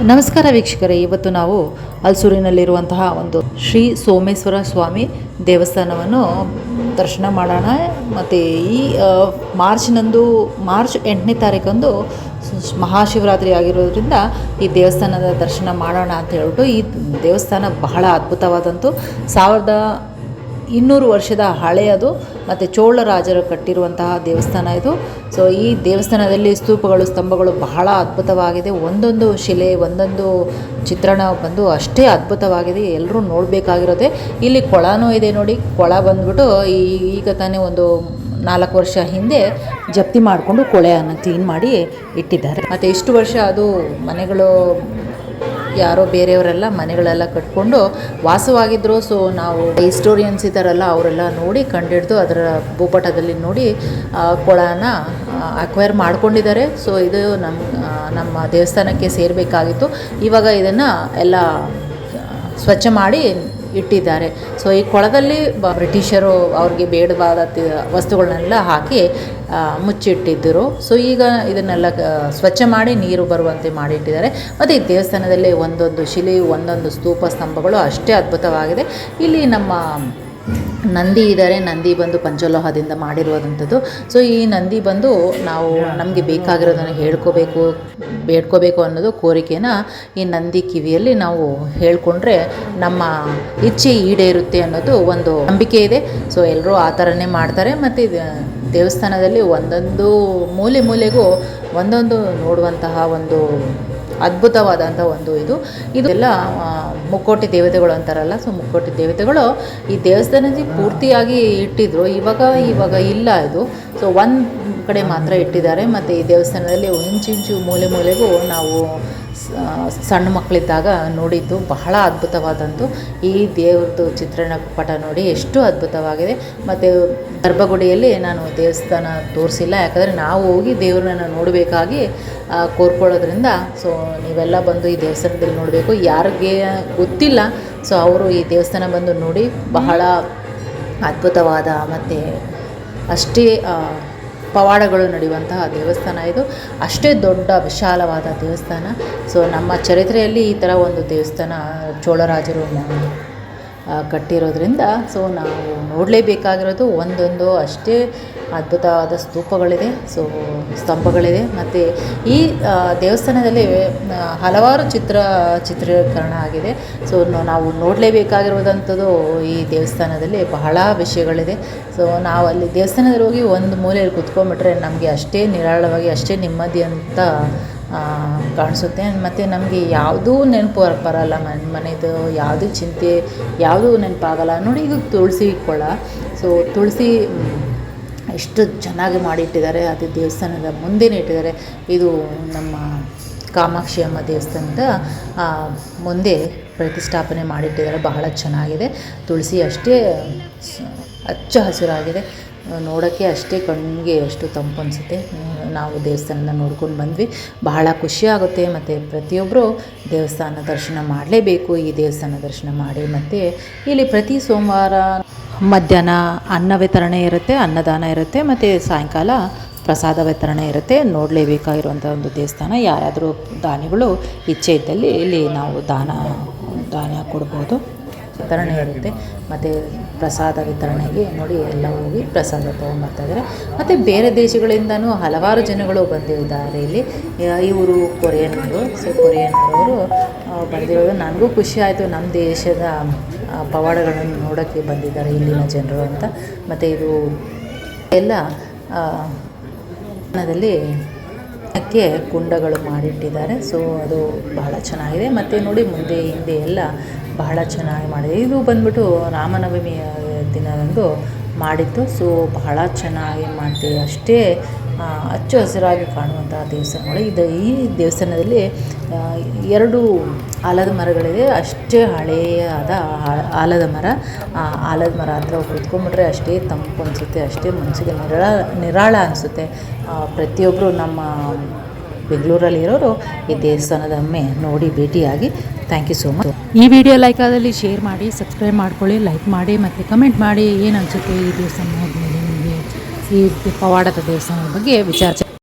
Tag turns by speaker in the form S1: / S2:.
S1: ನಮಸ್ಕಾರ ವೀಕ್ಷಕರೇ, ಇವತ್ತು ನಾವು ಹಲಸೂರಿನಲ್ಲಿರುವಂತಹ ಒಂದು ಶ್ರೀ ಸೋಮೇಶ್ವರ ಸ್ವಾಮಿ ದೇವಸ್ಥಾನವನ್ನು ದರ್ಶನ ಮಾಡೋಣ. ಮತ್ತು ಈ ಮಾರ್ಚ್ 8ನೇ ತಾರೀಕಂದು ಮಹಾಶಿವರಾತ್ರಿ ಆಗಿರೋದ್ರಿಂದ ಈ ದೇವಸ್ಥಾನದ ದರ್ಶನ ಮಾಡೋಣ ಅಂತ ಹೇಳ್ಬಿಟ್ಟು, ಈ ದೇವಸ್ಥಾನ ಬಹಳ ಅದ್ಭುತವಾದಂತು 1200 ವರ್ಷದ ಹಳೆಯದು ಮತ್ತು ಚೋಳರಾಜರು ಕಟ್ಟಿರುವಂತಹ ದೇವಸ್ಥಾನ ಇದು. ಸೊ ಈ ದೇವಸ್ಥಾನದಲ್ಲಿ ಸ್ತೂಪಗಳು, ಸ್ತಂಭಗಳು ಬಹಳ ಅದ್ಭುತವಾಗಿದೆ. ಒಂದೊಂದು ಶಿಲೆ, ಒಂದೊಂದು ಚಿತ್ರಣ ಬಂದು ಅಷ್ಟೇ ಅದ್ಭುತವಾಗಿದೆ. ಎಲ್ಲರೂ ನೋಡಬೇಕಾಗಿರೋದೆ. ಇಲ್ಲಿ ಕೊಳನೂ ಇದೆ ನೋಡಿ. ಕೊಳ ಬಂದ್ಬಿಟ್ಟು ಈಗ ತಾನೇ ಒಂದು 4 ವರ್ಷ ಹಿಂದೆ ಜಪ್ತಿ ಮಾಡಿಕೊಂಡು ಕೊಳೆಯನ್ನು ಕ್ಲೀನ್ ಮಾಡಿ ಇಟ್ಟಿದ್ದಾರೆ. ಮತ್ತು ಇಷ್ಟು ವರ್ಷ ಅದು ಮನೆಗಳು ಯಾರೋ ಬೇರೆಯವರೆಲ್ಲ ಮನೆಗಳೆಲ್ಲ ಕಟ್ಕೊಂಡು ವಾಸವಾಗಿದ್ದರು. ಸೊ ನಾವು ಹಿಸ್ಟೋರಿಯನ್ಸ್ ಇದ್ದಾರಲ್ಲ, ಅವರೆಲ್ಲ ನೋಡಿ ಕಂಡಿಡ್ದು ಅದರ ಭೂಪಟದಲ್ಲಿ ನೋಡಿ ಕೊಳನ ಅಕ್ವೈರ್ ಮಾಡ್ಕೊಂಡಿದ್ದಾರೆ. ಸೊ ಇದು ನಮ್ಮ ದೇವಸ್ಥಾನಕ್ಕೆ ಸೇರಬೇಕಾಗಿತ್ತು. ಇವಾಗ ಇದನ್ನು ಎಲ್ಲ ಸ್ವಚ್ಛ ಮಾಡಿ ಇಟ್ಟಿದ್ದಾರೆ. ಸೊ ಈ ಕೊಳದಲ್ಲಿ ಬ್ರಿಟಿಷರು ಅವ್ರಿಗೆ ಬೇಡವಾದ ವಸ್ತುಗಳನ್ನೆಲ್ಲ ಹಾಕಿ ಮುಚ್ಚಿಟ್ಟಿದ್ದರು. ಸೊ ಈಗ ಇದನ್ನೆಲ್ಲ ಸ್ವಚ್ಛ ಮಾಡಿ ನೀರು ಬರುವಂತೆ ಮಾಡಿಟ್ಟಿದ್ದಾರೆ. ಮತ್ತು ಈ ದೇವಸ್ಥಾನದಲ್ಲಿ ಒಂದೊಂದು ಶಿಲೆ, ಒಂದೊಂದು ಸ್ತೂಪ, ಸ್ತಂಭಗಳು ಅಷ್ಟೇ ಅದ್ಭುತವಾಗಿದೆ. ಇಲ್ಲಿ ನಮ್ಮ ನಂದಿ ಇದ್ದಾರೆ. ನಂದಿ ಬಂದು ಪಂಚಲೋಹದಿಂದ ಮಾಡಿರುವಂಥದ್ದು. ಸೊ ಈ ನಂದಿ ಬಂದು ನಾವು ನಮಗೆ ಬೇಕಾಗಿರೋದನ್ನು ಬೇಡ್ಕೋಬೇಕು ಅನ್ನೋದು ಕೋರಿಕೆನ ಈ ನಂದಿ ಕಿವಿಯಲ್ಲಿ ನಾವು ಹೇಳ್ಕೊಂಡ್ರೆ ನಮ್ಮ ಇಚ್ಛೆ ಈಡೇರುತ್ತೆ ಅನ್ನೋದು ಒಂದು ನಂಬಿಕೆ ಇದೆ. ಸೊ ಎಲ್ಲರೂ ಆ ಥರನೇ ಮಾಡ್ತಾರೆ. ಮತ್ತು ದೇವಸ್ಥಾನದಲ್ಲಿ ಒಂದೊಂದು ಮೂಲೆಗೂ ಒಂದೊಂದು ನೋಡುವಂತಹ ಒಂದು ಅದ್ಭುತವಾದಂಥ ಒಂದು ಇದೆಲ್ಲ ಮುಕ್ಕೋಟಿ ದೇವತೆಗಳು ಅಂತಾರಲ್ಲ. ಸೊ ಮುಕ್ಕೋಟಿ ದೇವತೆಗಳು ಈ ದೇವಸ್ಥಾನದಲ್ಲಿ ಪೂರ್ತಿಯಾಗಿ ಇಟ್ಟಿದ್ರು. ಇವಾಗ ಇಲ್ಲ ಇದು. ಸೊ ಒಂದು ಕಡೆ ಮಾತ್ರ ಇಟ್ಟಿದ್ದಾರೆ. ಮತ್ತು ಈ ದೇವಸ್ಥಾನದಲ್ಲಿ ಇಂಚಿಂಚು ಮೂಲೆಗೂ ನಾವು ಸಣ್ಣ ಮಕ್ಕಳಿದ್ದಾಗ ನೋಡಿದ್ದು ಬಹಳ ಅದ್ಭುತವಾದಂತು. ಈ ದೇವ್ರದ್ದು ಚಿತ್ರಣ ಪಟ ನೋಡಿ ಎಷ್ಟು ಅದ್ಭುತವಾಗಿದೆ. ಮತ್ತು ಗರ್ಭಗುಡಿಯಲ್ಲಿ ನಾನು ದೇವಸ್ಥಾನ ತೋರಿಸಿಲ್ಲ, ಯಾಕಂದರೆ ನಾವು ಹೋಗಿ ದೇವ್ರನ್ನ ನೋಡಬೇಕಾಗಿ ಕೋರ್ಕೊಳ್ಳೋದ್ರಿಂದ. ಸೊ ನೀವೆಲ್ಲ ಬಂದು ಈ ದೇವಸ್ಥಾನದಲ್ಲಿ ನೋಡಬೇಕು. ಯಾರಿಗೆ ಗೊತ್ತಿಲ್ಲ, ಸೊ ಅವರು ಈ ದೇವಸ್ಥಾನ ಬಂದು ನೋಡಿ. ಬಹಳ ಅದ್ಭುತವಾದ ಮತ್ತು ಅಷ್ಟೇ ಪವಾಡಗಳು ನಡೆಯುವಂತಹ ದೇವಸ್ಥಾನ ಇದು. ಅಷ್ಟೇ ದೊಡ್ಡ ವಿಶಾಲವಾದ ದೇವಸ್ಥಾನ. ಸೊ ನಮ್ಮ ಚರಿತ್ರೆಯಲ್ಲಿ ಈ ಥರ ಒಂದು ದೇವಸ್ಥಾನ ಚೋಳರಾಜರು ಕಟ್ಟಿರೋದ್ರಿಂದ ಸೊ ನಾವು ನೋಡಲೇಬೇಕಾಗಿರೋದು. ಒಂದೊಂದು ಅಷ್ಟೇ ಅದ್ಭುತವಾದ ಸ್ತೂಪಗಳಿದೆ, ಸೊ ಸ್ತಂಭಗಳಿದೆ. ಮತ್ತು ಈ ದೇವಸ್ಥಾನದಲ್ಲಿ ಹಲವಾರು ಚಿತ್ರೀಕರಣ ಆಗಿದೆ. ಸೊ ನಾವು ನೋಡಲೇಬೇಕಾಗಿರುವುದಂಥದ್ದು ಈ ದೇವಸ್ಥಾನದಲ್ಲಿ ಬಹಳ ವಿಷಯಗಳಿದೆ. ಸೊ ನಾವು ಅಲ್ಲಿ ದೇವಸ್ಥಾನದಲ್ಲಿ ಹೋಗಿ ಒಂದು ಮೂಲೆಯಲ್ಲಿ ಕುತ್ಕೊಂಡ್ಬಿಟ್ರೆ ನಮಗೆ ಅಷ್ಟೇ ನಿರಾಳವಾಗಿ, ಅಷ್ಟೇ ನೆಮ್ಮದಿ ಅಂತ ಕಾಣಿಸುತ್ತೆ. ಮತ್ತು ನಮಗೆ ಯಾವುದೂ ನೆನಪು ಬರಲ್ಲ. ಮನೆಯದು ಯಾವುದೇ ಚಿಂತೆ ಯಾವುದೂ ನೆನಪಾಗಲ್ಲ ನೋಡಿ. ಇದು ತುಳಸಿ ಕೊಳ. ಸೊ ತುಳಸಿ ಎಷ್ಟು ಚೆನ್ನಾಗಿ ಮಾಡಿಟ್ಟಿದ್ದಾರೆ. ಅದು ದೇವಸ್ಥಾನದ ಮುಂದೆನೇ ಇಟ್ಟಿದ್ದಾರೆ. ಇದು ನಮ್ಮ ಕಾಮಾಕ್ಷಿ ಅಮ್ಮ ದೇವಸ್ಥಾನದ ಮುಂದೆ ಪ್ರತಿಷ್ಠಾಪನೆ ಮಾಡಿಟ್ಟಿದ್ದಾರೆ. ಬಹಳ ಚೆನ್ನಾಗಿದೆ. ತುಳಸಿ ಅಷ್ಟೇ ಹಚ್ಚ ಹಸಿರಾಗಿದೆ. ನೋಡೋಕ್ಕೆ ಅಷ್ಟೇ ಕಣ್ಣಿಗೆ ಎಷ್ಟು ತಂಪು ಅನಿಸುತ್ತೆ. ನಾವು ದೇವಸ್ಥಾನನ ನೋಡ್ಕೊಂಡು ಬಂದ್ವಿ. ಬಹಳ ಖುಷಿಯಾಗುತ್ತೆ. ಮತ್ತು ಪ್ರತಿಯೊಬ್ಬರು ದೇವಸ್ಥಾನ ದರ್ಶನ ಮಾಡಲೇಬೇಕು. ಈ ದೇವಸ್ಥಾನ ದರ್ಶನ ಮಾಡಿ. ಮತ್ತು ಇಲ್ಲಿ ಪ್ರತಿ ಸೋಮವಾರ ಮಧ್ಯಾಹ್ನ ಅನ್ನ ವಿತರಣೆ ಇರುತ್ತೆ, ಅನ್ನದಾನ ಇರುತ್ತೆ. ಮತ್ತು ಸಾಯಂಕಾಲ ಪ್ರಸಾದ ವಿತರಣೆ ಇರುತ್ತೆ. ನೋಡಲೇಬೇಕಾಗಿರುವಂಥ ಒಂದು ದೇವಸ್ಥಾನ. ಯಾರಾದರೂ ದಾನಿಗಳು ಇಚ್ಛೆ ಇದ್ದಲ್ಲಿ ಇಲ್ಲಿ ನಾವು ದಾನ ಕೊಡ್ಬೋದು. ವಿತರಣೆ ಇರುತ್ತೆ. ಮತ್ತು ಪ್ರಸಾದ ವಿತರಣೆಗೆ ನೋಡಿ ಎಲ್ಲ ಹೋಗಿ ಪ್ರಸಾದ ತೊಗೊಂಬರ್ತಾಯಿದ್ದಾರೆ. ಮತ್ತು ಬೇರೆ ದೇಶಗಳಿಂದನೂ ಹಲವಾರು ಜನಗಳು ಬಂದಿದ್ದಾರೆ ಇಲ್ಲಿ. ಇವರು ಕೊರಿಯನ್ನವರು. ಸೊ ಕೊರಿಯನ್ನವರು ಬಂದಿರೋದು ನನಗೂ ಖುಷಿ ಆಯಿತು. ನಮ್ಮ ದೇಶದ ಪವಾಡಗಳನ್ನು ನೋಡೋಕ್ಕೆ ಬಂದಿದ್ದಾರೆ ಇಲ್ಲಿನ ಜನರು ಅಂತ. ಮತ್ತು ಇದು ಎಲ್ಲ ದಲ್ಲಿ ಅದಕ್ಕೆ ಕುಂಡಗಳು ಮಾಡಿಟ್ಟಿದ್ದಾರೆ. ಸೊ ಅದು ಬಹಳ ಚೆನ್ನಾಗಿದೆ. ಮತ್ತು ನೋಡಿ ಮುಂದೆ ಹಿಂದೆ ಎಲ್ಲ ಬಹಳ ಚೆನ್ನಾಗಿ ಮಾಡಿದೆ. ಇದು ಬಂದ್ಬಿಟ್ಟು ರಾಮನವಮಿಯ ದಿನದಂದು ಮಾಡಿದ್ದು. ಸೊ ಬಹಳ ಚೆನ್ನಾಗಿ ಮಾಡ್ತೀವಿ. ಅಷ್ಟೇ ಹಚ್ಚು ಹಸಿರಾಗಿ ಕಾಣುವಂತಹ ದೇವಸ್ಥಾನಗಳು ಇದು. ಈ ದೇವಸ್ಥಾನದಲ್ಲಿ 2 ಆಲದ ಮರಗಳಿದೆ. ಅಷ್ಟೇ ಹಳೆಯಾದ ಆಲದ ಮರ ಹತ್ರ ಕುತ್ಕೊಂಡ್ಬಿಟ್ರೆ ಅಷ್ಟೇ ತಂಪು ಅನಿಸುತ್ತೆ. ಅಷ್ಟೇ ಮನಸ್ಸಿಗೆ ನಿರಾಳ ಅನಿಸುತ್ತೆ. ಪ್ರತಿಯೊಬ್ಬರು ನಮ್ಮ ಬೆಂಗಳೂರಲ್ಲಿರೋರು ಈ ದೇವಸ್ಥಾನದೊಮ್ಮೆ ನೋಡಿ ಭೇಟಿಯಾಗಿ. Thank you so much.
S2: ಈ ವಿಡಿಯೋ ಲೈಕ್ ಆದಲ್ಲಿ ಶೇರ್ ಮಾಡಿ, ಸಬ್ಸ್ಕ್ರೈಬ್ ಮಾಡ್ಕೊಳ್ಳಿ, ಲೈಕ್ ಮಾಡಿ, ಮತ್ತು ಕಮೆಂಟ್ ಮಾಡಿ ಏನು ಅನಿಸುತ್ತೆ ಈ ದೇವಸ್ಥಾನ ನೋಡಿದ್ಮೇಲೆ ನಿಮಗೆ ಈ ಪವಾಡದ ದೇವಸ್ಥಾನದ ಬಗ್ಗೆ ವಿಚಾರ.